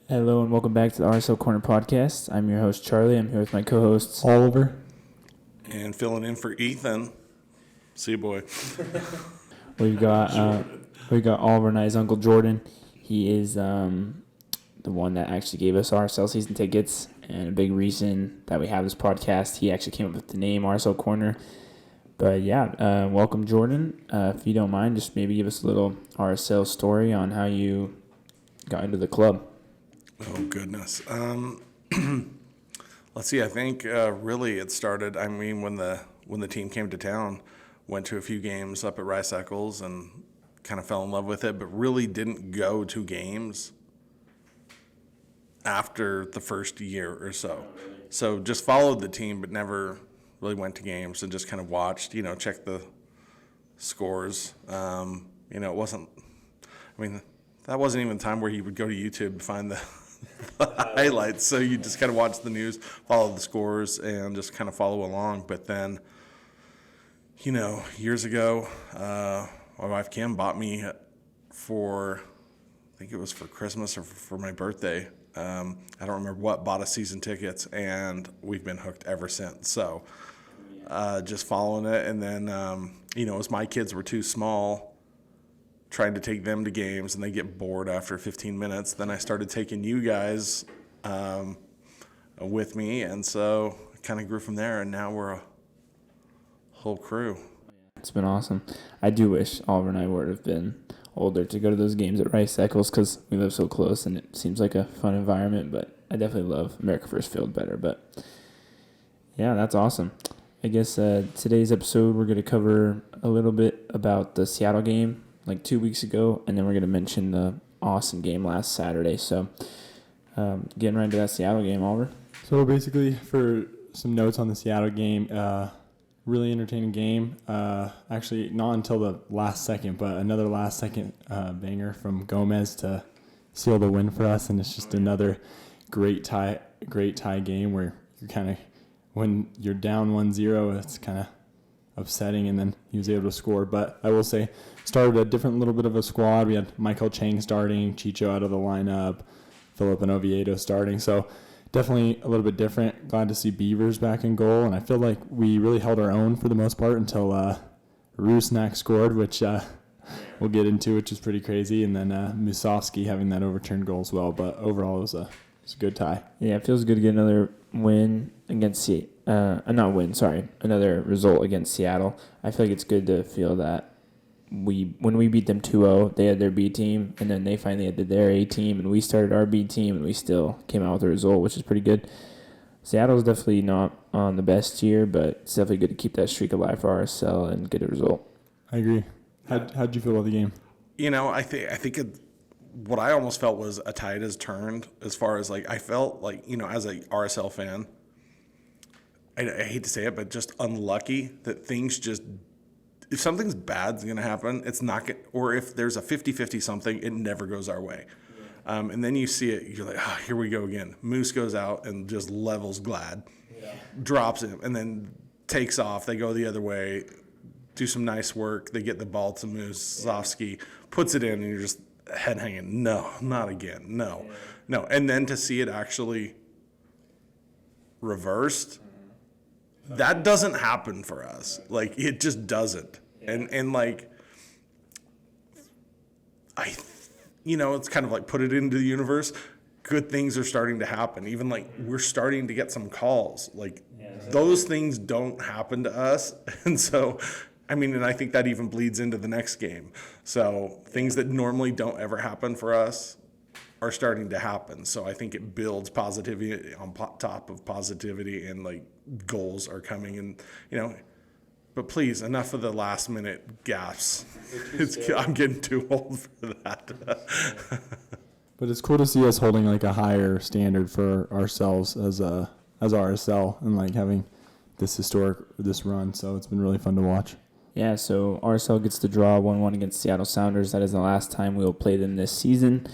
Hello and welcome back to the RSL Corner Podcast. I'm your host, Charlie. I'm here with my co-hosts, Oliver. And filling in for Ethan. See you, boy. We've got Oliver and I's Uncle Jordan. He is the one that actually gave us RSL season tickets, and a big reason that we have this podcast. He actually came up with the name RSL Corner. But yeah, welcome, Jordan. If you don't mind, just maybe give us a little RSL story on how you got into the club. Oh, goodness. Let's see. I think really it started, when the team came to town, went to a few games up at Rice Eccles and kind of fell in love with it, but really didn't go to games after the first year or so. So just followed the team, but never really went to games and just kind of watched, checked the scores. It wasn't, that wasn't even the time where you would go to YouTube to find the highlights. So you just kind of watch the news, follow the scores, and just kind of follow along. But then, years ago, my wife Kim bought me I think it was for Christmas or for my birthday. I don't remember what, bought us season tickets, and we've been hooked ever since. So just following it. And then, as my kids were too small, trying to take them to games, and they get bored after 15 minutes. Then I started taking you guys with me, and so it kind of grew from there, and now we're a whole crew. It's been awesome. I do wish Oliver and I would have been older to go to those games at Rice Eccles because we live so close, and it seems like a fun environment, but I definitely love America First Field better. But yeah, that's awesome. I guess today's episode we're going to cover a little bit about the Seattle game like 2 weeks ago, and then we're going to mention the awesome game last Saturday. So getting right into that Seattle game, Oliver. So basically, for some notes on the Seattle game, really entertaining game. Actually, not until the last second, but another last-second banger from Gomez to seal the win for us, and it's just another great tie game where you're kind of, when you're down 1-0, it's kind of upsetting, and then he was able to score. But I will say, started a different little bit of a squad. We had Michael Chang starting, Chicho out of the lineup, Philip and Oviedo starting. So definitely a little bit different. Glad to see Beavers back in goal, and I feel like we really held our own for the most part until Rusnak scored, which we'll get into, which is pretty crazy, and then Musovski having that overturned goal as well. But overall, it was a good tie. Yeah, it feels good to get another win against another result against Seattle. I feel like it's good to feel that when we beat them 2-0, they had their B team, and then they finally had their A team, and we started our B team, and we still came out with a result, which is pretty good. Seattle's definitely not on the best year, but it's definitely good to keep that streak alive for RSL and get a result. I agree. How'd you feel about the game? I think what I almost felt was a tide has turned, as far as I felt like, as a RSL fan, I hate to say it, but just unlucky that things just, if something's bad's going to happen, it's not going, or if there's a 50-50 something, it never goes our way. Yeah. And then you see it, you're like, here we go again. Moose goes out and just levels Glad, drops him, and then takes off. They go the other way, do some nice work. They get the ball to Musovski, puts it in, and you're just head hanging. No, not again. No. And then to see it actually reversed, that doesn't happen for us. It just doesn't. Yeah. And it's kind of put it into the universe. Good things are starting to happen. Even we're starting to get some calls. Those things don't happen to us. And so, and I think that even bleeds into the next game. So things that normally don't ever happen for us are starting to happen. So I think it builds positivity on top of positivity, and goals are coming, and but please, enough of the last minute gaps. I'm getting too old for that. But it's cool to see us holding a higher standard for ourselves as RSL, and having this run. So it's been really fun to watch. Yeah, so RSL gets to draw 1-1 against Seattle Sounders. That is the last time we will play them this season.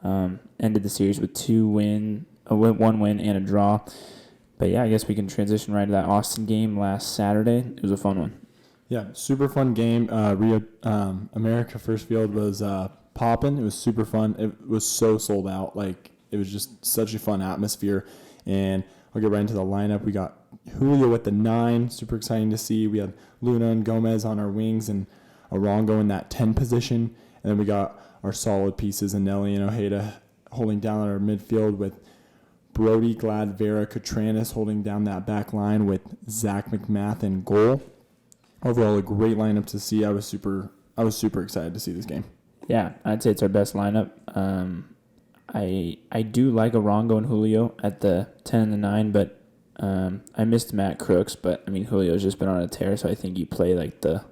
Ended the series with 1 win and a draw. But yeah, I guess we can transition right to that Austin game last Saturday. It was a fun one. Yeah, super fun game. America First Field was popping. It was super fun. It was so sold out. it was just such a fun atmosphere. And I'll get right into the lineup. We got Julio at the 9, super exciting to see. We had Luna and Gomez on our wings and Arango in that 10 position. And then we got our solid pieces, Anelli and Ojeda holding down our midfield with Brody, Glad, Vera, Catranis holding down that back line with Zach McMath in goal. Overall, a great lineup to see. I was super excited to see this game. Yeah, I'd say it's our best lineup. I do like Arango and Julio at the 10 and the 9, but I missed Matt Crooks. But I mean, Julio's just been on a tear, so I think you play like the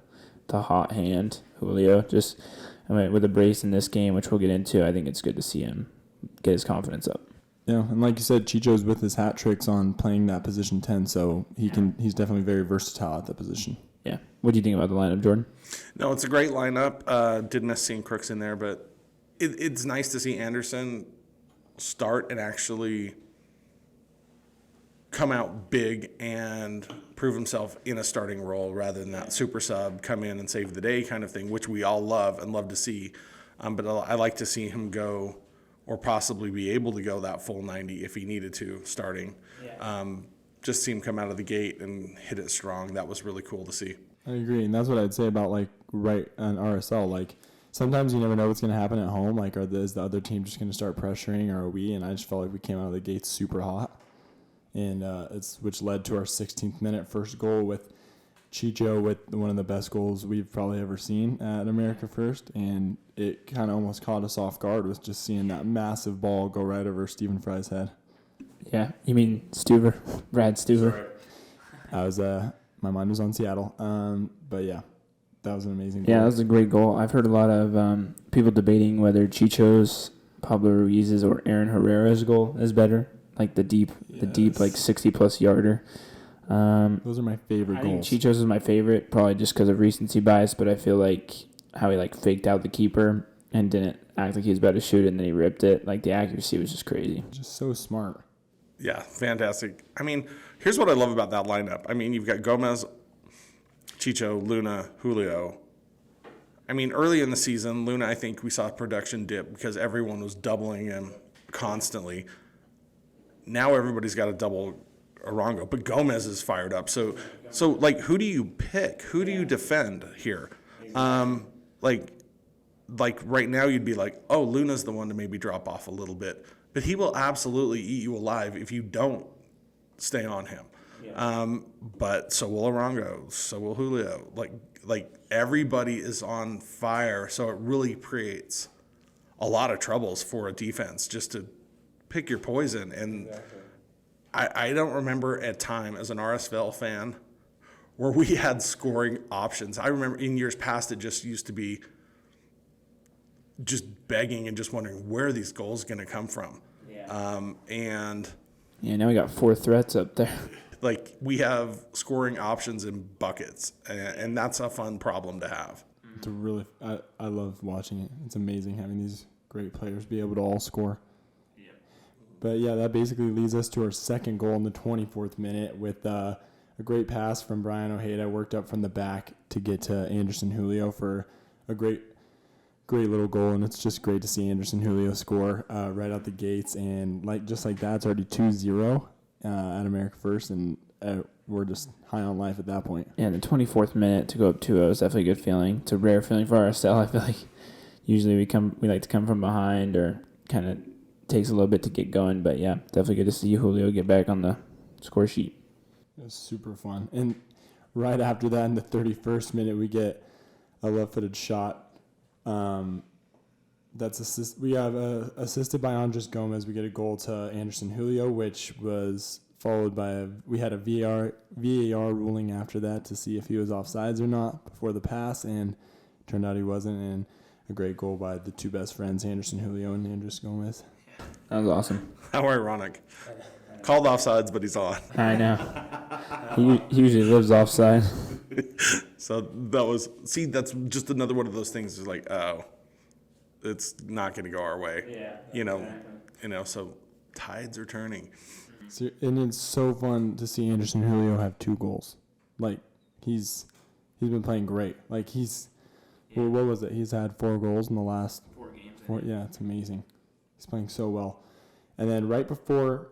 hot hand, Julio. Just with a brace in this game, which we'll get into, I think it's good to see him get his confidence up. Yeah, and like you said, Chicho's with his hat tricks on playing that position 10, so he's definitely very versatile at that position. Yeah. What do you think about the lineup, Jordan? No, it's a great lineup. Didn't miss seeing Crooks in there, but it's nice to see Anderson start and actually come out big and prove himself in a starting role rather than that super sub come in and save the day kind of thing, which we all love and love to see. But I like to see him go or possibly be able to go that full 90 if he needed to starting. Yeah. Just see him come out of the gate and hit it strong. That was really cool to see. I agree, and that's what I'd say about right on RSL. Sometimes you never know what's going to happen at home. Is the other team just going to start pressuring, or are we? And I just felt like we came out of the gate super hot, and which led to our 16th minute first goal with Chicho with one of the best goals we've probably ever seen at America First, and it kind of almost caught us off guard with just seeing that massive ball go right over Stephen Fry's head. Yeah, you mean Stuver, Brad Stuver. I was my mind was on Seattle, but yeah, that was an amazing goal. Yeah, that was a great goal. I've heard a lot of people debating whether Chicho's, Pablo Ruiz's, or Aaron Herrera's goal is better, like the deep, like 60-plus yarder. Those are my favorite goals. I think Chicho's is my favorite, probably just because of recency bias, but I feel like how he faked out the keeper and didn't act like he was about to shoot it, and then he ripped it. The accuracy was just crazy. Just so smart. Yeah, fantastic. I mean, here's what I love about that lineup. I mean, you've got Gomez, Chicho, Luna, Julio. I mean, early in the season, Luna, I think we saw production dip because everyone was doubling him constantly. Now everybody's got to double Arango, but Gomez is fired up. So who do you pick? Who do you defend here? Right now you'd be like, oh, Luna's the one to maybe drop off a little bit. But he will absolutely eat you alive if you don't stay on him. Yeah. But so will Arango, so will Julio. Everybody is on fire, so it really creates a lot of troubles for a defense just to pick your poison. And exactly. I don't remember a time as an RSL fan where we had scoring options. I remember in years past it just used to be just begging and just wondering where are these goals going to come from. Yeah. Now we got 4 threats up there. We have scoring options in buckets, and that's a fun problem to have. It's I love watching it. It's amazing having these great players be able to all score. Yeah. But yeah, that basically leads us to our second goal in the 24th minute with a great pass from Brian Ojeda, worked up from the back to get to Anderson Julio for a great little goal, and it's just great to see Anderson Julio score right out the gates, and just like that, it's already 2-0 at America First, and we're just high on life at that point. Yeah, the 24th minute to go up 2-0 is definitely a good feeling. It's a rare feeling for RSL. I feel like usually we like to come from behind or kind of takes a little bit to get going, but yeah, definitely good to see Julio get back on the score sheet. It was super fun, and right after that, in the 31st minute, we get a left-footed shot. We have assisted by Andres Gomez. We get a goal to Anderson Julio, which was followed by we had a VAR ruling after that to see if he was offsides or not before the pass, and turned out he wasn't. And a great goal by the two best friends, Anderson Julio and Andres Gomez. That was awesome. How ironic. Called offsides, but he's on. I know. He usually lives offside. So that's just another one of those things is it's not going to go our way. Yeah. So tides are turning. So, and it's so fun to see Anderson Julio have 2 goals. He's been playing great. What was it? He's had 4 goals in the last 4 games. Yeah, it's amazing. He's playing so well. And then right before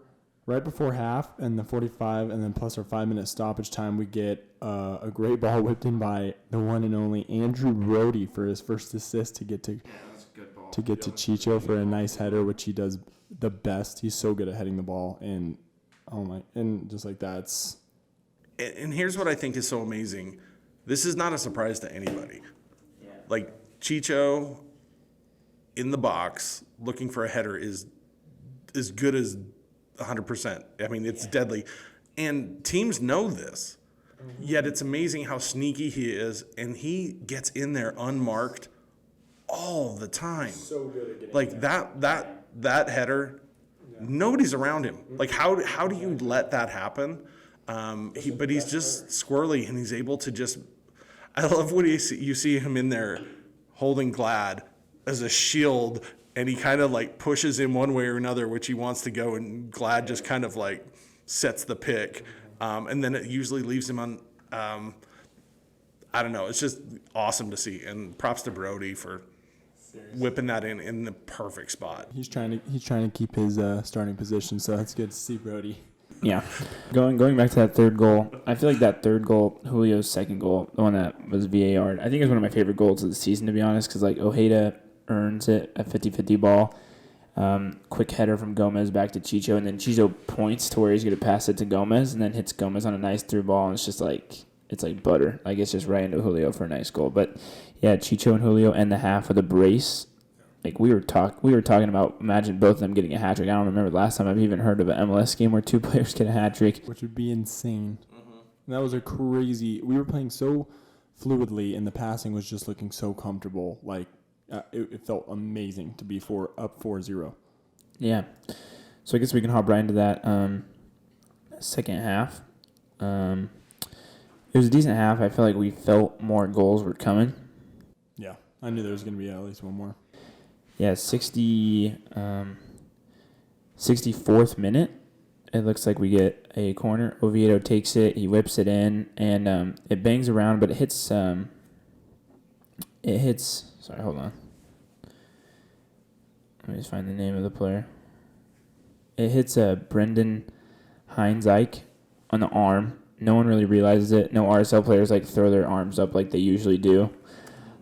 half and the 45 and then plus our 5-minute stoppage time, we get a great ball whipped in by the one and only Andrew Brody for his first assist to get to Chicho for a nice header, which he does the best. He's so good at heading the ball, and just like that. And here's what I think is so amazing. This is not a surprise to anybody. Yeah. Like, Chicho in the box looking for a header is as good as 100%. I mean, it's deadly. And teams know this. Mm-hmm. Yet it's amazing how sneaky he is, and he gets in there unmarked all the time. So good at getting like that header, nobody's around him. Like, how do you let that happen? But he's just squirrely, and he's able to just. I love when you see him in there holding Glad as a shield, and he kind of like pushes him one way or another, which he wants to go, and Glad just kind of like sets the pick, and then it usually leaves him on. I don't know. It's just awesome to see, and props to Brody for whipping that in the perfect spot. He's trying to keep his starting position, so that's good to see Brody. Yeah. Going back to that third goal, I feel like that third goal, Julio's second goal, the one that was VAR, I think it's one of my favorite goals of the season, to be honest, because like Ojeda earns it, a 50-50 ball. Quick header from Gomez back to Chicho, and then Chicho points to where he's going to pass it to Gomez, and then hits Gomez on a nice through ball, and it's just like, it's like butter. Like, it's just right into Julio for a nice goal. But yeah, Chicho and Julio end the half with a brace. Like, we were talking about, imagine both of them getting a hat trick. I don't remember the last time I've even heard of an MLS game where two players get a hat trick. Which would be insane. Mm-hmm. That was a crazy. We were playing so fluidly, and the passing was just looking so comfortable. Like, it felt amazing to be up 4-0. Yeah. So I guess we can hop right into that second half. It was a decent half. I feel like we felt more goals were coming. Yeah, I knew there was going to be at least one more. Yeah, 64th minute. It looks like we get a corner. Oviedo takes it. He whips it in, and it bangs around, but it hits. Sorry, hold on. Let me just find the name of the player. It hits Brendan Heinzike on the arm. No one really realizes it. No RSL players like throw their arms up like they usually do.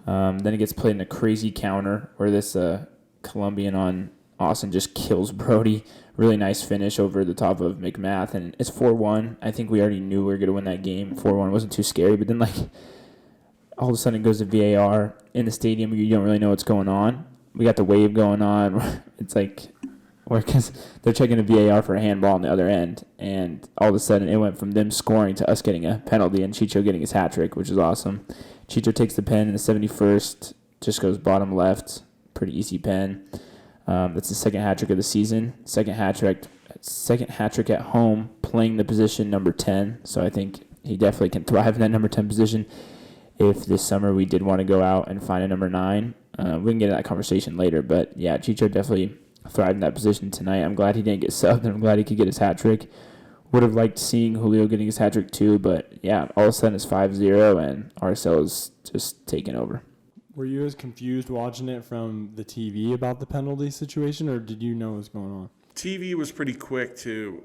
Then it gets played in a crazy counter where this Colombian on Austin just kills Brody. Really nice finish over the top of McMath, and it's 4-1. I think we already knew we were going to win that game. 4-1 wasn't too scary, but then like all of a sudden it goes to VAR in the stadium. You don't really know what's going on. We got the wave going on. It's like, because they're checking a VAR for a handball on the other end, and all of a sudden it went from them scoring to us getting a penalty and Chicho getting his hat trick, which is awesome. Chicho takes the pen in the 71st, just goes bottom left, pretty easy pen. That's the second hat trick of the season. Second hat trick at home, playing the position number 10. So I think he definitely can thrive in that number 10 position. If this summer we did want to go out and find a number 9, we can get into that conversation later. But yeah, Chicho definitely thrived in that position tonight. I'm glad he didn't get subbed, and I'm glad he could get his hat trick. Would have liked seeing Julio getting his hat trick too, but yeah, all of a sudden it's 5-0, and RSL is just taking over. Were you as confused watching it from the TV about the penalty situation, or did you know what was going on? TV was pretty quick to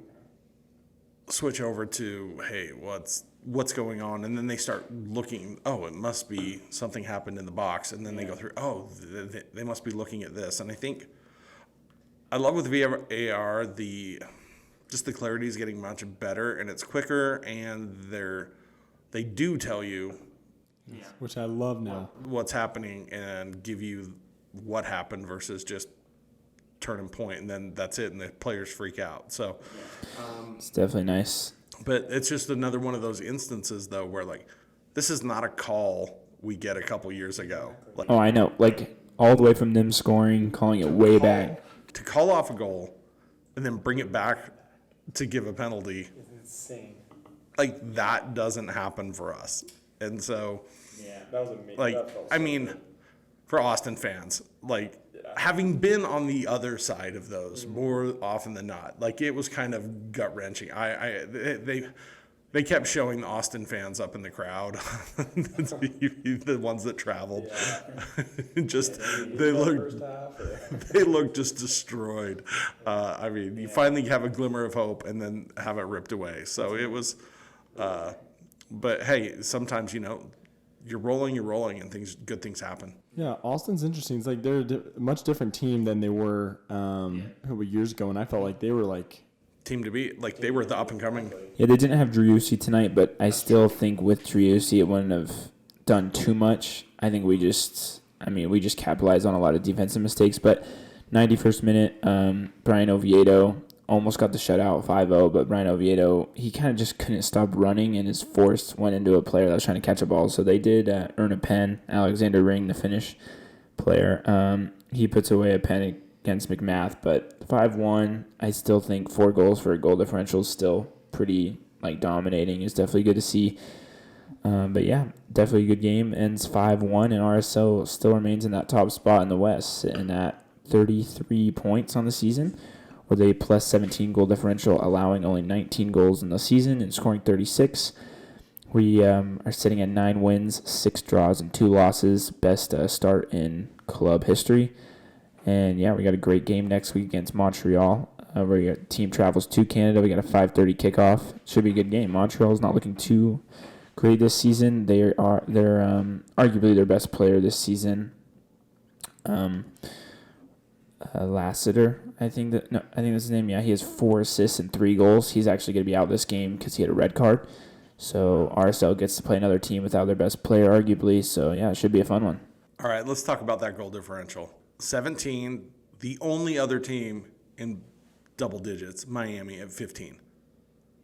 switch over to, hey, what's going on? And then they start looking, oh, it must be something happened in the box. And then they go through, oh, they must be looking at this. And I think I love with VAR, the clarity is getting much better, and it's quicker, and they do tell you, which I love now, what's happening and give you what happened versus just turn and point, and then that's it, and the players freak out. So it's definitely nice. But it's just another one of those instances, though, where like this is not a call we get a couple years ago. Like, I know, like all the way from them scoring, calling it way back. To call off a goal and then bring it back to give a penalty. It's insane. Like, that doesn't happen for us. And so, yeah, that was amazing. Like, I mean, for Austin fans, like, having been on the other side of those more often than not, like, it was kind of gut-wrenching. They kept showing the Austin fans up in the crowd, the ones that traveled. Just they looked just destroyed. I mean, you finally have a glimmer of hope, and then have it ripped away. So it was. But hey, sometimes you're rolling, and good things happen. Yeah, Austin's interesting. It's like they're a much different team than they were a couple years ago, and I felt like they were like Team to beat. Like they were the up and coming. Yeah, they didn't have Driussi tonight, but I still think with Driussi it wouldn't have done too much. I think we just capitalized on a lot of defensive mistakes. But 91st minute, Brian Oviedo almost got the shutout 5-0, but Brian Oviedo, he kind of just couldn't stop running, and his force went into a player that was trying to catch a ball. So they did earn a pen. Alexander Ring, the Finnish player, he puts away a pen against McMath, but 5-1, I still think 4 goals for a goal differential is still pretty dominating. It's definitely good to see. But yeah, definitely a good game. Ends 5-1, and RSL still remains in that top spot in the West, sitting at 33 points on the season, with a plus 17 goal differential, allowing only 19 goals in the season and scoring 36. We are sitting at 9 wins, 6 draws, and 2 losses. Best start in club history. And yeah, we got a great game next week against Montreal. Where your team travels to Canada. We got a 5:30 kickoff. Should be a good game. Montreal's not looking too great this season. They're arguably their best player this season. Lassiter, I think that's his name. Yeah, he has 4 assists and 3 goals. He's actually going to be out this game because he had a red card. So RSL gets to play another team without their best player, arguably. So yeah, it should be a fun one. All right, let's talk about that goal differential. 17, the only other team in double digits, Miami at 15.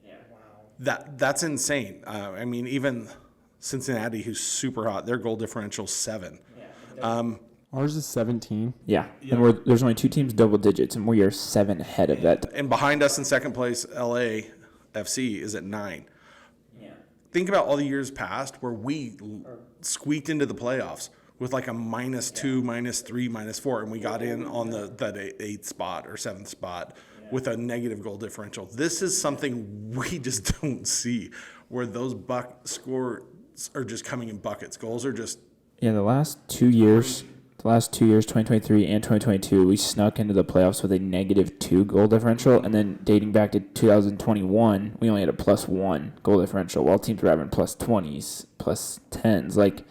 Yeah. Wow. That's insane. I mean, even Cincinnati, who's super hot, their goal differential 7. Yeah. Ours is 17. Yeah. And there's only 2 teams double digits, and we are 7 ahead of that. And behind us in second place, LA FC is at 9. Yeah. Think about all the years past where we squeaked into the playoffs with like a -2, -3, -4, and we got in on that 8th spot or 7th spot with a negative goal differential. This is something we just don't see, where those scores are just coming in buckets. Goals are just... Yeah, the last 2 years, 2023 and 2022, we snuck into the playoffs with a -2 goal differential, and then dating back to 2021, we only had a +1 goal differential, while teams were having +20s, +10s. Like,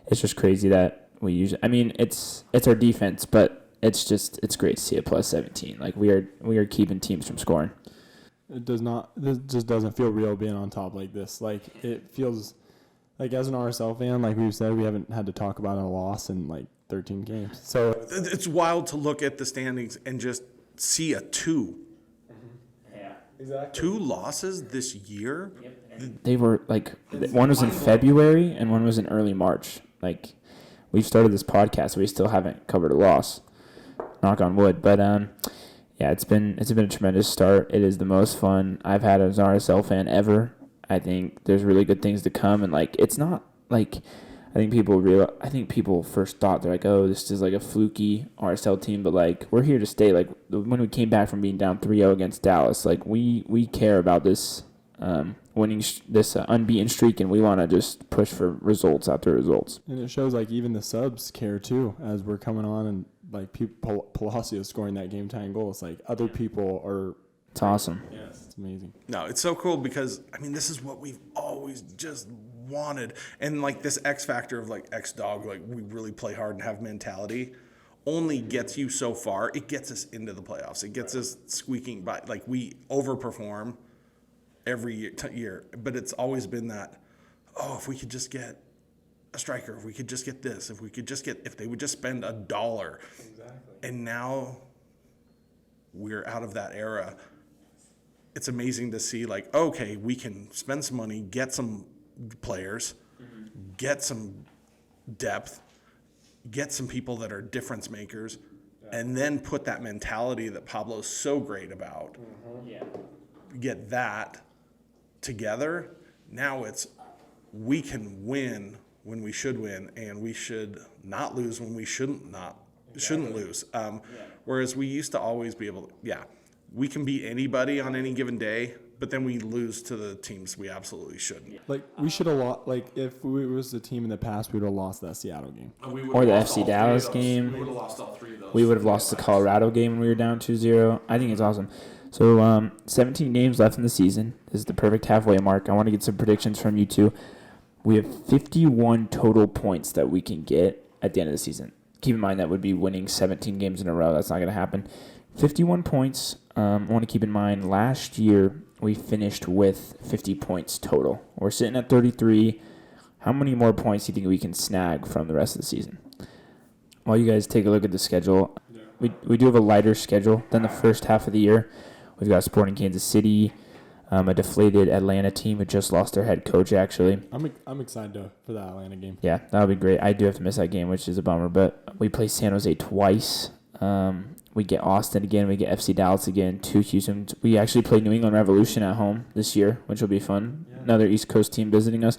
it's just crazy that we usually... I mean, it's our defense, but it's great to see a +17. Like, we are keeping teams from scoring. It just doesn't feel real being on top like this. Like, it feels like, as an RSL fan, like we've said, we haven't had to talk about a loss in like 13 games. So it's wild to look at the standings and just see a 2. Yeah, exactly. 2 losses this year. They were like, one was in February and one was in early March. Like, we've started this podcast, we still haven't covered a loss. Knock on wood. But yeah, it's been a tremendous start. It is the most fun I've had as an RSL fan ever. I think there's really good things to come, and like, it's not like, I think people first thought, they're like, oh, this is like a fluky RSL team, but like, we're here to stay. Like, when we came back from being down 3-0 against Dallas, like, we care about this winning this unbeaten streak, and we want to just push for results after results. And it shows like even the subs care too, as we're coming on, and like Palacio scoring that game tying goal. It's like other people are. It's awesome. Yes, it's amazing. No, it's so cool because, I mean, this is what we've always just wanted. And like this X factor of like X-Dog, like we really play hard and have mentality, only gets you so far. It gets us into the playoffs. It gets us squeaking by. Like, we overperform every year. But it's always been that, oh, if we could just get a striker, if we could just get this, if they would just spend $1. Exactly. And now we're out of that era. It's amazing to see, like, okay, we can spend some money, get some players, get some depth, get some people that are difference makers, and then put that mentality that Pablo's so great about. Get that together. Now it's, we can win when we should win, and we should not lose when we shouldn't lose. Whereas we used to always be able to, we can beat anybody on any given day, but then we lose to the teams we absolutely shouldn't. Like we should have lost. Like if we was the team in the past, we would have lost that Seattle game. Or the FC Dallas game. We would have lost all 3 of those. We would have lost the Colorado game when we were down 2-0. I think it's awesome. So 17 games left in the season. This is the perfect halfway mark. I want to get some predictions from you two. We have 51 total points that we can get at the end of the season. Keep in mind that would be winning 17 games in a row. That's not going to happen. 51 points. I want to keep in mind last year we finished with 50 points total. We're sitting at 33. How many more points do you think we can snag from the rest of the season? While you guys take a look at the schedule, we do have a lighter schedule than the first half of the year. We've got Sporting Kansas City, a deflated Atlanta team who just lost their head coach, actually. I'm excited for that Atlanta game. Yeah, that'll be great. I do have to miss that game, which is a bummer. But we play San Jose twice. We get Austin again. We get FC Dallas again. 2 Houston. We actually play New England Revolution at home this year, which will be fun. Yeah. Another East Coast team visiting us.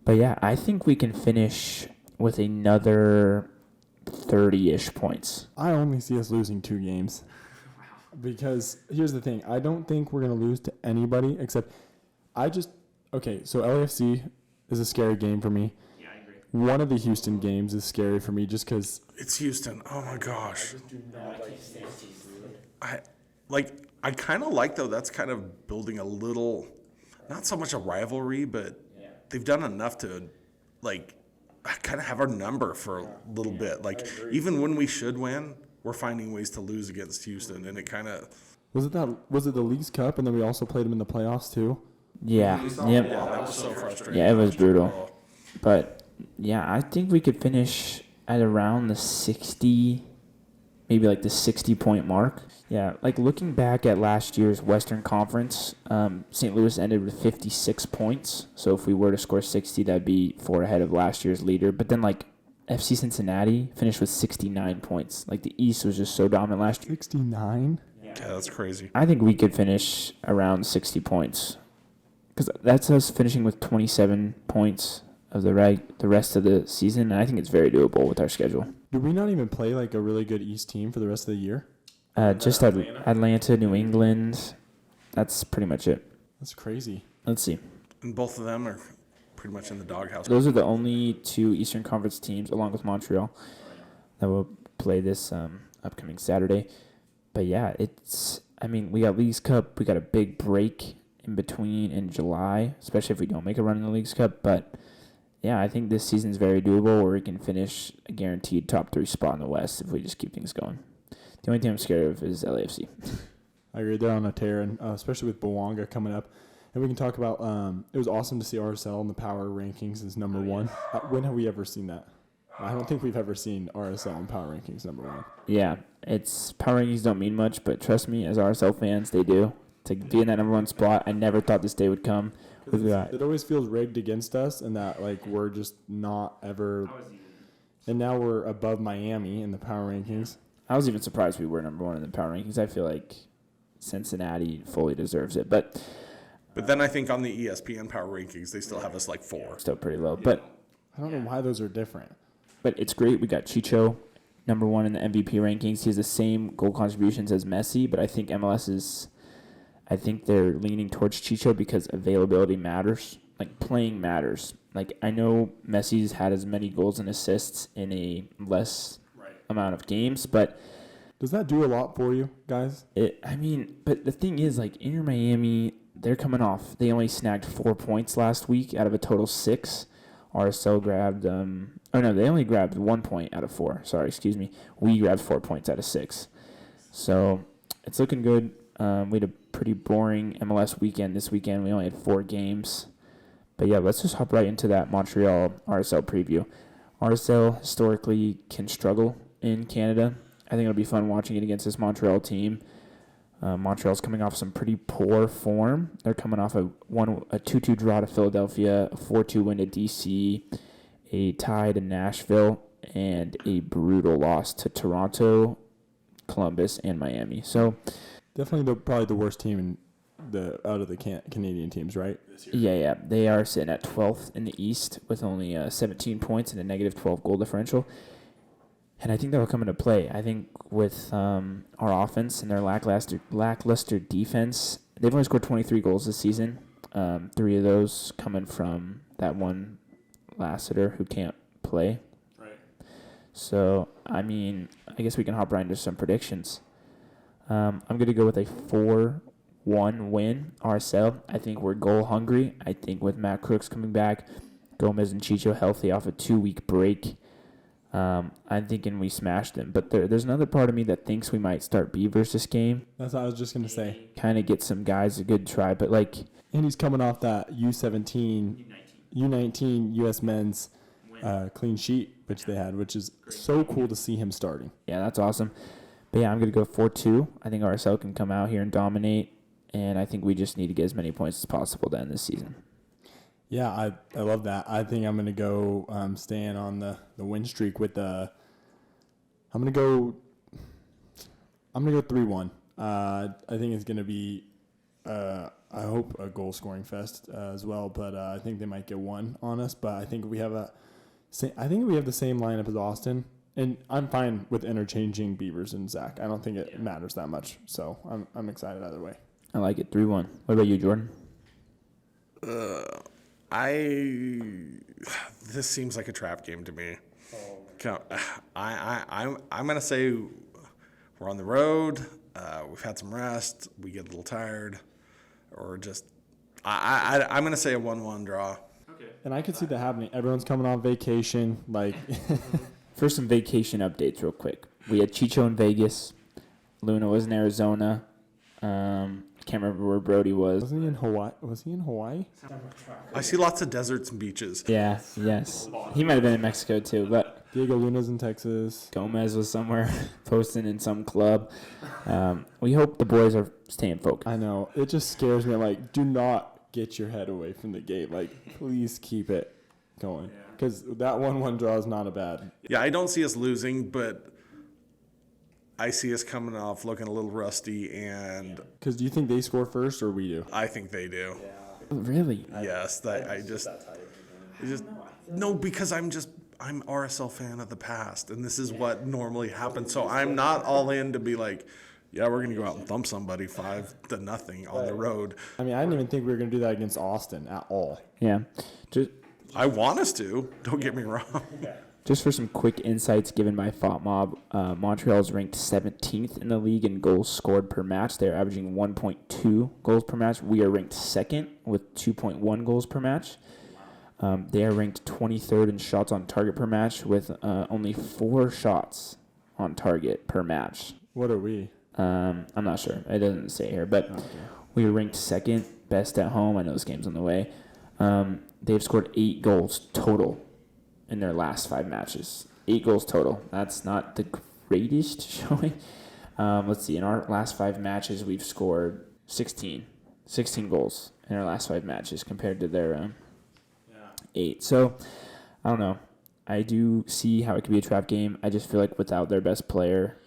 But yeah, I think we can finish with another 30-ish points. I only see us losing 2 games. Because here's the thing. I don't think we're going to lose to anybody except okay, so LAFC is a scary game for me. Yeah, I agree. One of the Houston games is scary for me just because. It's Houston. Oh, my gosh. I kind of like, though, that's kind of building a little, not so much a rivalry, but they've done enough to, like, kind of have our number for a little bit. Like, even when we should win, we're finding ways to lose against Houston, and it kind of was it the Leagues Cup, and then we also played them in the playoffs too. Yeah, yep. That was so frustrating. Yeah, it was brutal. But yeah, I think we could finish at around the 60, maybe like the 60-point mark. Yeah, like looking back at last year's Western Conference, St. Louis ended with 56 points. So if we were to score 60, that'd be 4 ahead of last year's leader. But then like FC Cincinnati finished with 69 points. Like, the East was just so dominant last year. 69? Yeah, that's crazy. I think we could finish around 60 points. Because that's us finishing with 27 points of the rest of the season. And I think it's very doable with our schedule. Do we not even play, like, a really good East team for the rest of the year? Just Atlanta, New England. That's pretty much it. That's crazy. Let's see. And both of them are pretty much in the doghouse. Those are the only 2 Eastern Conference teams, along with Montreal, that will play this upcoming Saturday. But yeah, we got Leagues Cup. We got a big break in between in July, especially if we don't make a run in the Leagues Cup. But yeah, I think this season's very doable, where we can finish a guaranteed top 3 spot in the West if we just keep things going. The only thing I'm scared of is LAFC. I agree. They're on a tear, and especially with Bouanga coming up. And we can talk about, it was awesome to see RSL in the power rankings as number 1. When have we ever seen that? I don't think we've ever seen RSL in power rankings number 1. Yeah, power rankings don't mean much, but trust me, as RSL fans, they do. To be in that number 1 spot, I never thought this day would come. It always feels rigged against us, and that like we're just not ever. And now we're above Miami in the power rankings. I was even surprised we were number 1 in the power rankings. I feel like Cincinnati fully deserves it, but then I think on the ESPN power rankings, they still have us like 4. Still pretty low, but I don't know why those are different. But it's great. We got Chicho, number 1 in the MVP rankings. He has the same goal contributions as Messi, but I think I think they're leaning towards Chicho because availability matters. Like, playing matters. Like, I know Messi's had as many goals and assists in a less amount of games, but does that do a lot for you guys? But the thing is, like, Inter Miami, they're coming off. They only snagged 4 points last week out of a total 6. RSL grabbed, they only grabbed 1 point out of 4. Sorry, excuse me. We grabbed 4 points out of 6. So it's looking good. We had a pretty boring MLS weekend this weekend. We only had 4 games. But yeah, let's just hop right into that Montreal RSL preview. RSL historically can struggle in Canada. I think it'll be fun watching it against this Montreal team. Montreal's coming off some pretty poor form. They're coming off a 2-2 draw to Philadelphia, a 4-2 win to DC, a tie to Nashville, and a brutal loss to Toronto, Columbus, and Miami. So definitely probably the worst team out of the Canadian teams, right? Yeah. They are sitting at 12th in the East with only 17 points and a negative 12 goal differential. And I think that will come into play. I think with our offense and their lackluster defense, they've only scored 23 goals this season. 3 of those coming from that one Lassiter who can't play. Right. So, I mean, I guess we can hop right into some predictions. I'm going to go with a 4-1 win, RSL. I think we're goal hungry. I think with Matt Crooks coming back, Gomez and Chicho healthy off a 2-week break, I'm thinking we smashed them. But there's another part of me that thinks we might start Beavers this game. That's what I was just going to say. Kind of get some guys a good try. But, like, And he's coming off that U19 U.S. men's clean sheet, which they had, which is so cool to see him starting. yeah, that's awesome. But, yeah, I'm going to go 4-2. I think RSL can come out here and dominate. And I think we just need to get as many points as possible to end this season. Yeah, I love that. I think I'm going to go staying on the win streak with the – I'm going to go 3-1. I think it's going to be I hope a goal-scoring fest as well, but I think they might get one on us. But I think we have the same lineup as Austin, and I'm fine with interchanging Beavers and Zach. I don't think it matters that much, so I'm excited either way. I like it. 3-1. What about you, Jordan? This seems like a trap game to me. I'm gonna say we're on the road. We've had some rest. We get a little tired, or just I'm gonna say a 1-1 draw. And I could see that happening. Everyone's coming on vacation. Like, For some vacation updates real quick. We had Chicho in Vegas. Luna was in Arizona. Can't remember where Brody was. wasn't he in Hawaii? Was he in Hawaii? I see lots of deserts and beaches. Yeah, yes. He might have been in Mexico too, but Diego Luna's in Texas. Gomez was somewhere posting in some club. We hope the boys are staying focused. I know. It just scares me. I'm like, do not get your head away from the game. Like, please keep it going. Because that 1-1 draw is not a bad. Yeah, I don't see us losing, but I see us coming off looking a little rusty, and Because do you think they score first or we do? I think they do. Really? Yes, no, because I'm RSL fan of the past, and this is what normally happens. So I'm not all in to be like, yeah, we're gonna go out and thump somebody 5-0 on the road. I mean, I didn't even think we were going to do that against Austin at all. Yeah. I want us to. Don't get me wrong. Just for some quick insights given by FOTMob, Montreal's ranked 17th in the league in goals scored per match. They're averaging 1.2 goals per match. We are ranked second with 2.1 goals per match. They are ranked 23rd in shots on target per match with only 4 shots on target per match. What are we? I'm not sure. It doesn't say here, but we are ranked second, best at home. I know this game's on the way. They've scored 8 goals total in their last 5 matches. 8 goals total. That's not the greatest showing. Let's see. In our last 5 matches, we've scored 16 goals in our last 5 matches compared to their 8. So, I don't know. I do see how it could be a trap game. I just feel like without their best player,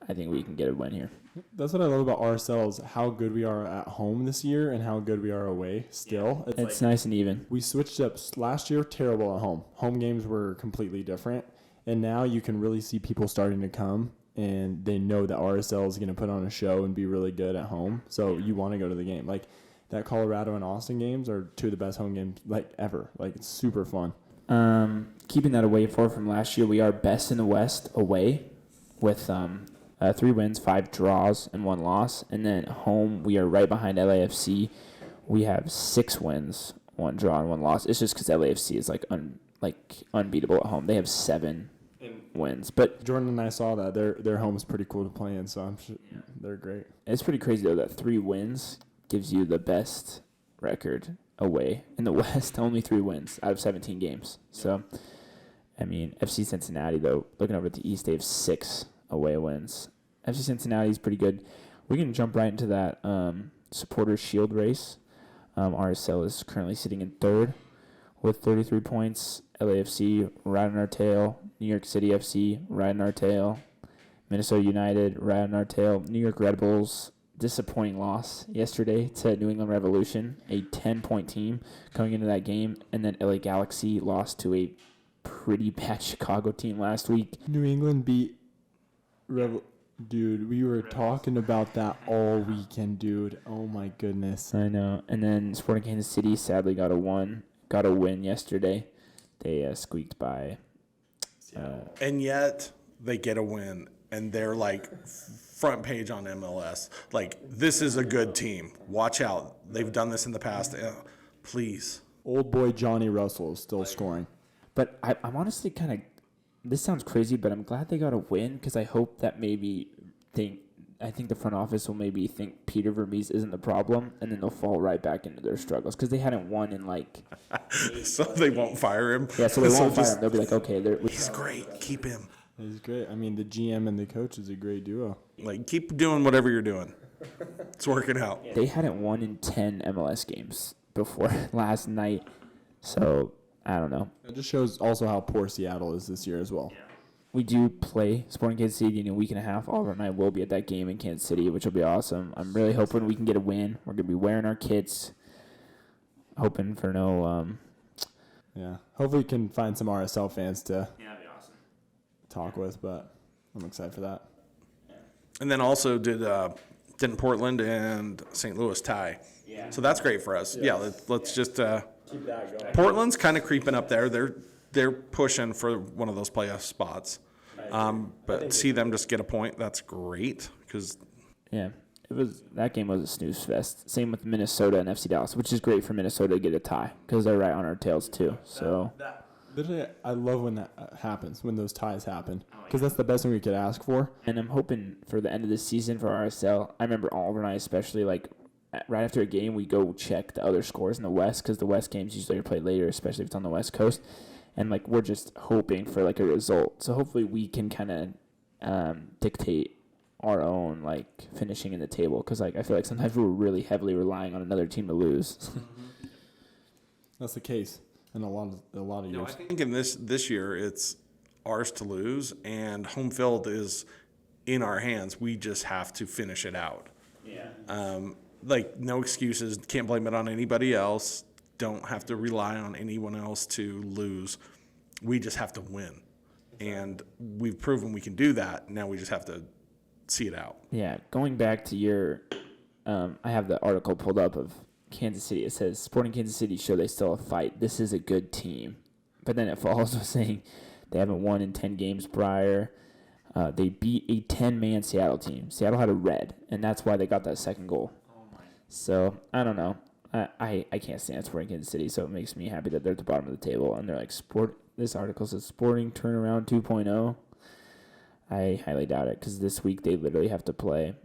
I think we can get a win here. That's what I love about ourselves, how good we are at home this year and how good we are away still. It's nice and even. We switched up last year, terrible at home. Home games were completely different. And now you can really see people starting to come, and they know that RSL is going to put on a show and be really good at home. So you want to go to the game. Like, that Colorado and Austin games are 2 of the best home games, like, ever. Like, it's super fun. Keeping that away from last year, we are best in the West away with 3 wins, 5 draws, and 1 loss. And then at home, we are right behind LAFC. We have 6 wins, 1 draw, and 1 loss. It's just because LAFC is unbeatable at home. They have 7 wins. But Jordan and I saw that. Their home is pretty cool to play in, so I'm sure they're great. It's pretty crazy, though, that 3 wins gives you the best record away in the West. Only 3 wins out of 17 games. So, I mean, FC Cincinnati, though, looking over at the East, they have 6 away wins. FC Cincinnati is pretty good. We can jump right into that Supporters Shield race. RSL is currently sitting in 3rd with 33 points. LAFC right on our tail. New York City FC right on our tail. Minnesota United right on our tail. New York Red Bulls, disappointing loss yesterday to New England Revolution, a 10-point team coming into that game. And then LA Galaxy lost to a pretty bad Chicago team last week. New England beat Dude, we were talking about that all weekend, dude. Oh my goodness. I know. And then Sporting Kansas City sadly got a win yesterday. They squeaked by. And yet they get a win, and they're like front page on MLS. Like, this is a good team. Watch out. They've done this in the past. Please. Old boy Johnny Russell is still scoring. But I'm honestly kind of. This sounds crazy, but I'm glad they got a win because I hope that I think the front office will maybe think Peter Vermees isn't the problem, and then they'll fall right back into their struggles because they hadn't won in like. So they won't fire him. Yeah, so they won't fire him. They'll be like, okay, he's great. Keep him. He's great. I mean, the GM and the coach is a great duo. Like, keep doing whatever you're doing. It's working out. They hadn't won in 10 MLS games before last night, so I don't know. It just shows also how poor Seattle is this year as well. We do play Sporting Kansas City in a week and a half. Oliver and I will be at that game in Kansas City, which will be awesome. I'm really hoping we can get a win. We're going to be wearing our kits, hoping for no... Yeah. Hopefully we can find some RSL fans to talk with, but I'm excited for that. And then also didn't Portland and St. Louis tie. Yeah. So that's great for us. Yeah, let's just keep that going. Portland's kind of creeping up there. They're pushing for one of those playoff spots. But see them just get a point, that's great because that game was a snooze fest. Same with Minnesota and FC Dallas, which is great for Minnesota to get a tie because they're right on our tails too. So literally, I love when that happens, when those ties happen, because that's the best thing we could ask for. And I'm hoping for the end of the season for RSL. I remember Oliver and I especially, like, right after a game, we go check the other scores in the West because the West games usually are played later, especially if it's on the West Coast. And, like, we're just hoping for, like, a result. So hopefully we can kind of dictate our own, like, finishing in the table because, like, I feel like sometimes we're really heavily relying on another team to lose. That's the case. In a lot of years. I think in this year it's ours to lose, and home field is in our hands. We just have to finish it out. Yeah. Like, no excuses. Can't blame it on anybody else. Don't have to rely on anyone else to lose. We just have to win, and we've proven we can do that. Now we just have to see it out. Yeah. Going back to your, I have the article pulled up of Kansas City. It says Sporting Kansas City show they still have a fight. This is a good team. But then it follows with saying they haven't won in 10 games prior. They beat a 10-man Seattle team. Seattle had a red, and that's why they got that second goal. So, I don't know. I can't stand Sporting Kansas City, so it makes me happy that they're at the bottom of the table. And they're like, this article says Sporting Turnaround 2.0. I highly doubt it because this week they literally have to play.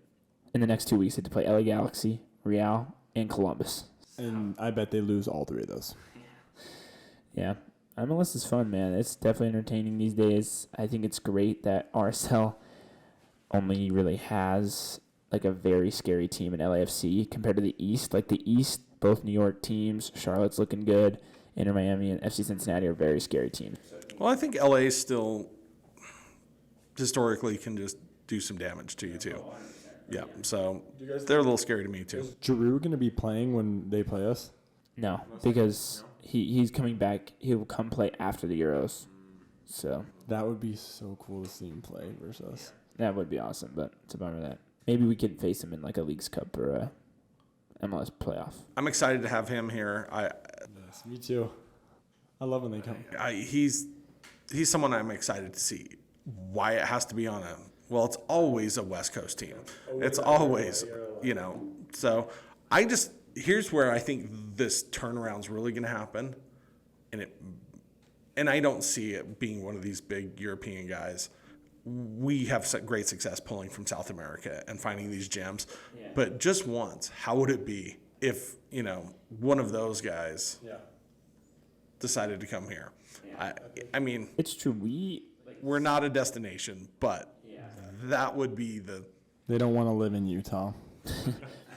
In the next 2 weeks, they have to play LA Galaxy, Real, and Columbus. And I bet they lose all three of those. Yeah. MLS is fun, man. It's definitely entertaining these days. I think it's great that RSL only really has like a very scary team in LAFC compared to the East. Like the East, both New York teams, Charlotte's looking good, Inter Miami and FC Cincinnati are very scary teams. Well, I think LA still historically can just do some damage to you too. Yeah, so they're a little scary to me too. Is Giroux going to be playing when they play us? No, because he's coming back. He'll come play after the Euros. So that would be so cool to see him play versus us. That would be awesome, but it's a bummer that maybe we could face him in like a Leagues Cup or a MLS playoff. I'm excited to have him here. Yes, me too. I love when they come. He's someone I'm excited to see. Why it has to be on a well, it's always a West Coast team. It's always, So here's where I think this turnaround's really going to happen, and I don't see it being one of these big European guys. We have great success pulling from South America and finding these gems, but just once, how would it be if one of those guys decided to come here? I mean, it's true. We're not a destination, but that would be the. They don't want to live in Utah.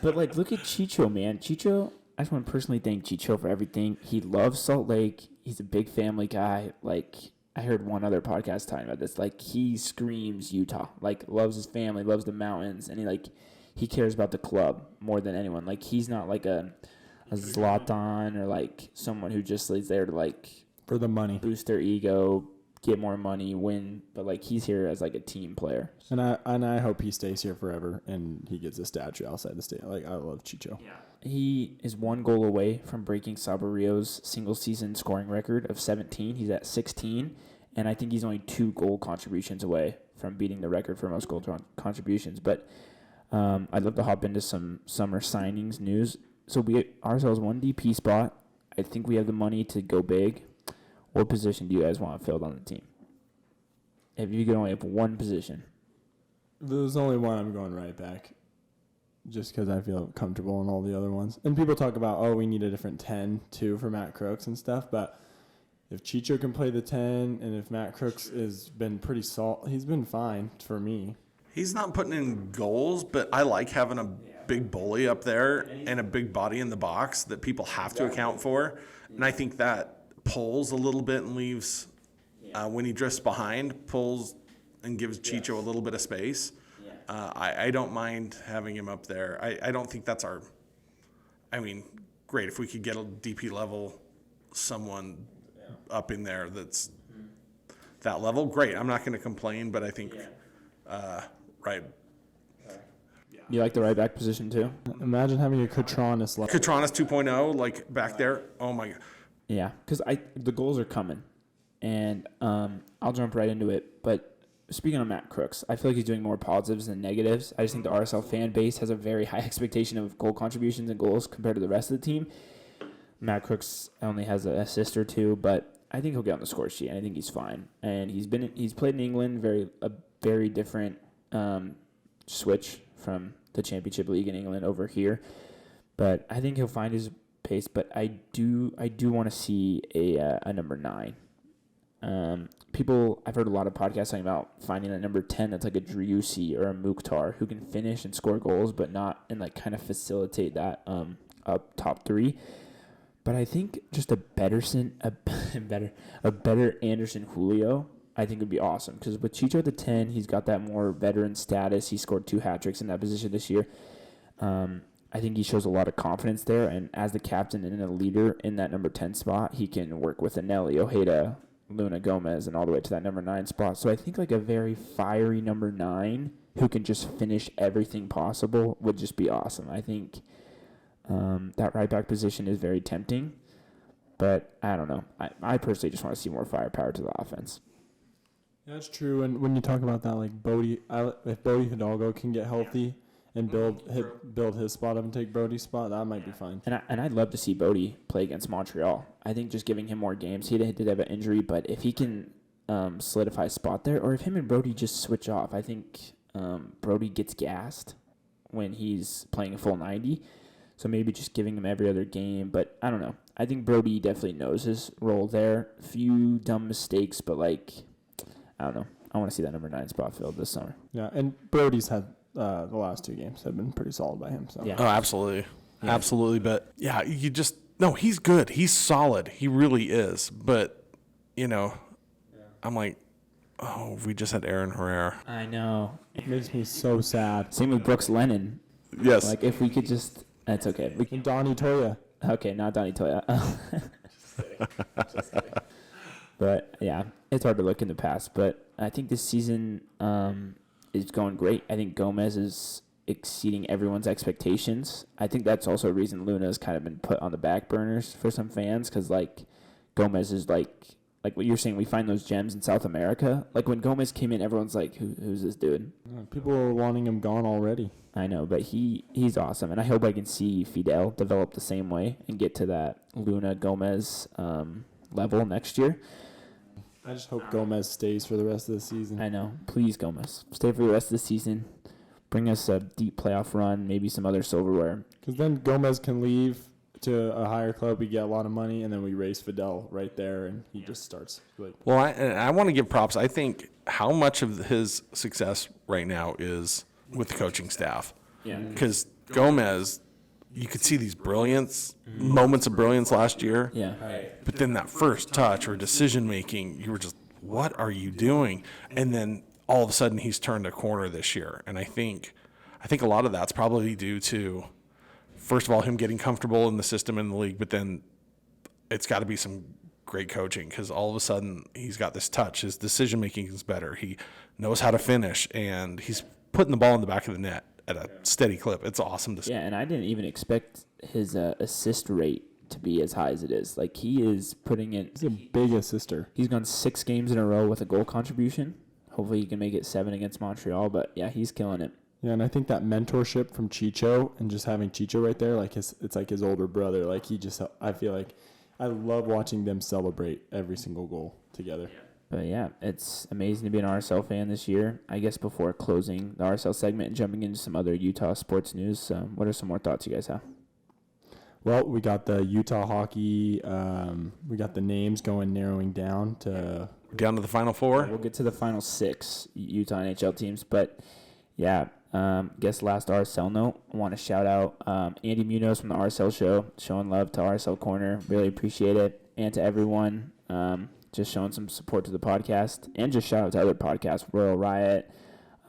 But look at Chicho, man. Chicho, I just want to personally thank Chicho for everything. He loves Salt Lake. He's a big family guy. I heard one other podcast talking about this. He screams Utah. Loves his family, loves the mountains, and he cares about the club more than anyone. He's not a Zlatan or someone who just is there to for the money, boost their ego, get more money, win, but like he's here as like a team player. And I hope he stays here forever and he gets a statue outside the stadium. Like, I love Chicho. Yeah. He is 1 goal away from breaking Sabario's single season scoring record of 17. He's at 16, and I think he's only 2 goal contributions away from beating the record for most goal contributions. But I'd love to hop into some summer signings news. So we ourselves 1 DP spot. I think we have the money to go big. What position do you guys want filled on the team? If you could only have 1 position. There's only one I'm going right back, just because I feel comfortable in all the other ones. And people talk about, oh, we need a different 10 too for Matt Crooks and stuff. But if Chicho can play the 10, and if Matt Crooks has been pretty solid, he's been fine for me. He's not putting in goals, but I like having a big bully up there and a big body in the box that people have to account for. And I think that pulls a little bit and leaves, when he drifts behind, pulls and gives Chicho a little bit of space. I don't mind having him up there. I don't think that's our – I mean, great if we could get a DP level someone up in there that's that level. Great. I'm not going to complain, but I think right. You like the right back position too? Imagine having a Katranis level. Katranis 2.0, like back there. Oh, my God. Yeah, because the goals are coming, and I'll jump right into it. But speaking of Matt Crooks, I feel like he's doing more positives than negatives. I just think the RSL fan base has a very high expectation of goal contributions and goals compared to the rest of the team. Matt Crooks only has an assist or 2, but I think he'll get on the score sheet, and I think he's fine. And he's played in England, a very different switch from the Championship League in England over here. But I think he'll find his pace. But I do want to see a number 9. I've heard a lot of podcasts talking about finding a number 10 that's like a Driussi or a Mukhtar who can finish and score goals, but not and like kind of facilitate that up top 3. But I think just a better Anderson Julio, I think would be awesome. Because with Chicho at the 10, he's got that more veteran status. He scored 2 hat-tricks in that position this year. I think he shows a lot of confidence there. And as the captain and a leader in that number 10 spot, he can work with Anelli, Ojeda, Luna Gomez, and all the way to that number 9 spot. So I think like a very fiery number 9 who can just finish everything possible would just be awesome. I think that right back position is very tempting. But I don't know. I personally just want to see more firepower to the offense. That's true. And when you talk about that, like if Bodie Hidalgo can get healthy and build his spot up and take Bodie's spot, that might be fine. And I'd love to see Bodie play against Montreal. I think just giving him more games, he did have an injury, but if he can solidify a spot there, or if him and Bodie just switch off, I think Bodie gets gassed when he's playing a full 90. So maybe just giving him every other game, but I don't know. I think Brody definitely knows his role there. Few dumb mistakes, but like, I don't know. I want to see that number 9 spot filled this summer. Yeah, and Brody's had the last 2 games have been pretty solid by him. So. Yeah. Oh, absolutely. Yeah. Absolutely. But yeah, he's good. He's solid. He really is. But, I'm like, oh, we just had Aaron Herrera. I know. It makes me so sad. Same with Brooks Lennon. Yes. Like if we could just, that's okay. And Donnie Toya. Okay, not Donnie Toya. Just kidding. But yeah, it's hard to look in the past. But I think this season is going great. I think Gomez is exceeding everyone's expectations. I think that's also a reason Luna has kind of been put on the back burners for some fans because like Gomez is like what you're saying. We find those gems in South America. Like when Gomez came in, everyone's like, "Who's this dude?" People are wanting him gone already. I know, but he's awesome, and I hope I can see Fidel develop the same way and get to that Luna Gomez level next year. I just hope Gomez stays for the rest of the season. I know. Please, Gomez, stay for the rest of the season. Bring us a deep playoff run, maybe some other silverware. Because then Gomez can leave to a higher club. We get a lot of money, and then we raise Fidel right there, and he just starts. Well, I want to give props. I think how much of his success right now is with the coaching staff. Yeah. Because Gomez, you could see these moments of brilliance last year. Yeah. But then that first touch or decision making, you were just, what are you doing? And then all of a sudden he's turned a corner this year. And I think a lot of that's probably due to, first of all, him getting comfortable in the system in the league, but then it's got to be some great coaching, because all of a sudden he's got this touch. His decision making is better. He knows how to finish, and he's putting the ball in the back of the net at a steady clip. It's awesome to see. Yeah, and I didn't even expect his assist rate to be as high as it is. Like, he is putting in. He's a big assister. He's gone 6 games in a row with a goal contribution. Hopefully he can make it 7 against Montreal, but yeah, he's killing it. Yeah, and I think that mentorship from Chicho and just having Chicho right there, like it's like his older brother. Like I feel like I love watching them celebrate every single goal together. But yeah, it's amazing to be an RSL fan this year. I guess before closing the RSL segment and jumping into some other Utah sports news, what are some more thoughts you guys have? Well, we got the Utah hockey. We got the names narrowing down to the Final Four. We'll get to the final 6 Utah NHL teams, but yeah. Guess last RSL note, I want to shout out Andy Munoz from the RSL show, showing love to RSL Corner. Really appreciate it. And to everyone, just showing some support to the podcast. And just shout out to other podcasts, Royal Riot,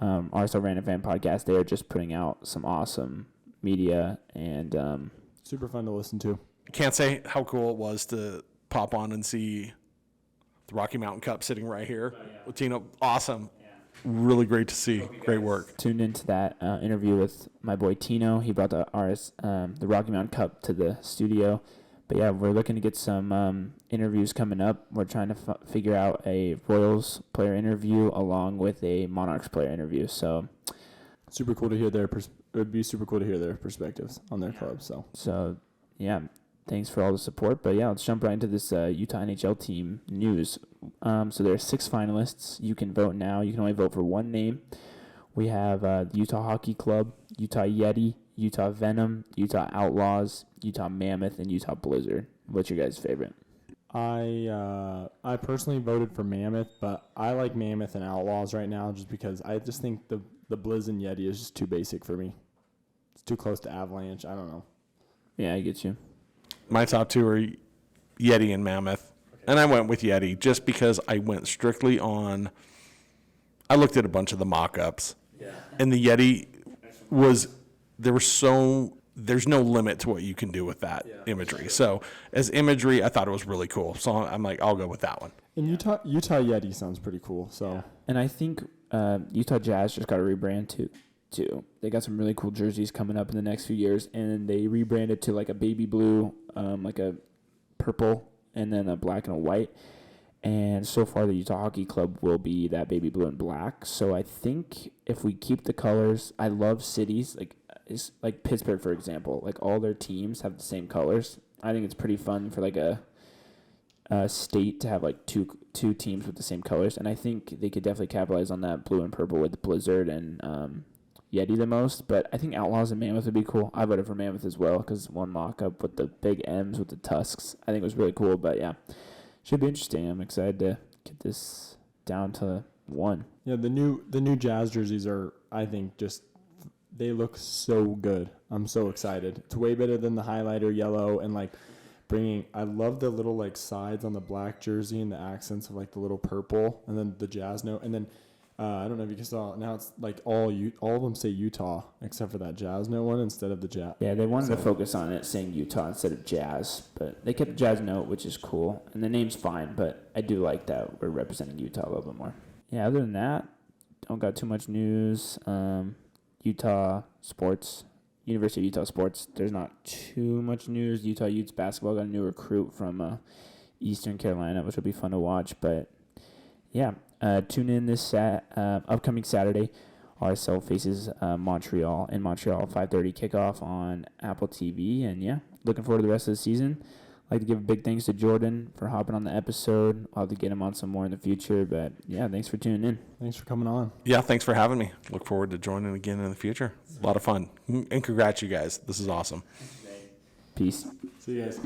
RSL Random Fan Podcast. They are just putting out some awesome media and super fun to listen to. Can't say how cool it was to pop on and see the Rocky Mountain Cup sitting right here with Tino. Awesome. Really great to see. Great work. Tuned into that interview with my boy Tino. He brought the Rocky Mountain Cup to the studio. But yeah, we're looking to get some interviews coming up. We're trying to figure out a Royals player interview along with a Monarchs player interview. So super cool to hear it would be super cool to hear their perspectives on their club. So yeah, thanks for all the support. But yeah, let's jump right into this Utah NHL team news. So there are 6 finalists. You can vote now. You can only vote for one name. We have the Utah Hockey Club, Utah Yeti, Utah Venom, Utah Outlaws, Utah Mammoth, and Utah Blizzard. What's your guys' favorite? I personally voted for Mammoth, but I like Mammoth and Outlaws right now just because I just think the Blizz and Yeti is just too basic for me. It's too close to Avalanche. I don't know. Yeah, I get you. My top 2 are Yeti and Mammoth. And I went with Yeti just because I went strictly on – I looked at a bunch of the mock-ups. Yeah. And the Yeti was – there's no limit to what you can do with that imagery. So as imagery, I thought it was really cool. So I'm like, I'll go with that one. And Utah Yeti sounds pretty cool. So And I think Utah Jazz just got a rebrand too. They got some really cool jerseys coming up in the next few years, and they rebranded to like a baby blue, like a purple, and then a black and a white. And so far, the Utah Hockey Club will be that baby blue and black. So I think if we keep the colors, I love cities like Pittsburgh, for example. Like all their teams have the same colors. I think it's pretty fun for like a state to have like two teams with the same colors. And I think they could definitely capitalize on that blue and purple with Blizzard and Yeti the most. But I think Outlaws and Mammoth would be cool. I voted for Mammoth as well because one mock-up with the big M's with the tusks, I think it was really cool. But yeah, should be interesting. I'm excited to get this down to 1. Yeah, the new Jazz jerseys are, I think, just they look so good. I'm so excited. It's way better than the highlighter yellow and like I love the little like sides on the black jersey and the accents of like the little purple and then the Jazz note and then I don't know if you saw now it's like all of them say Utah except for that Jazz note one instead of the Jazz. Yeah, they wanted to focus on it saying Utah instead of Jazz, but they kept the Jazz note, which is cool, and the name's fine, but I do like that we're representing Utah a little bit more. Yeah, other than that, don't got too much news. Utah sports, University of Utah sports, there's not too much news. Utah Utes basketball got a new recruit from Eastern Carolina, which will be fun to watch, but yeah. Tune in this upcoming Saturday. RSL faces Montreal in Montreal, 5:30 kickoff on Apple TV. And yeah, looking forward to the rest of the season. I'd like to give a big thanks to Jordan for hopping on the episode. I'll have to get him on some more in the future. But yeah, thanks for tuning in. Thanks for coming on. Yeah, thanks for having me. Look forward to joining again in the future. A lot of fun. And congrats, you guys. This is awesome. Peace. See you guys.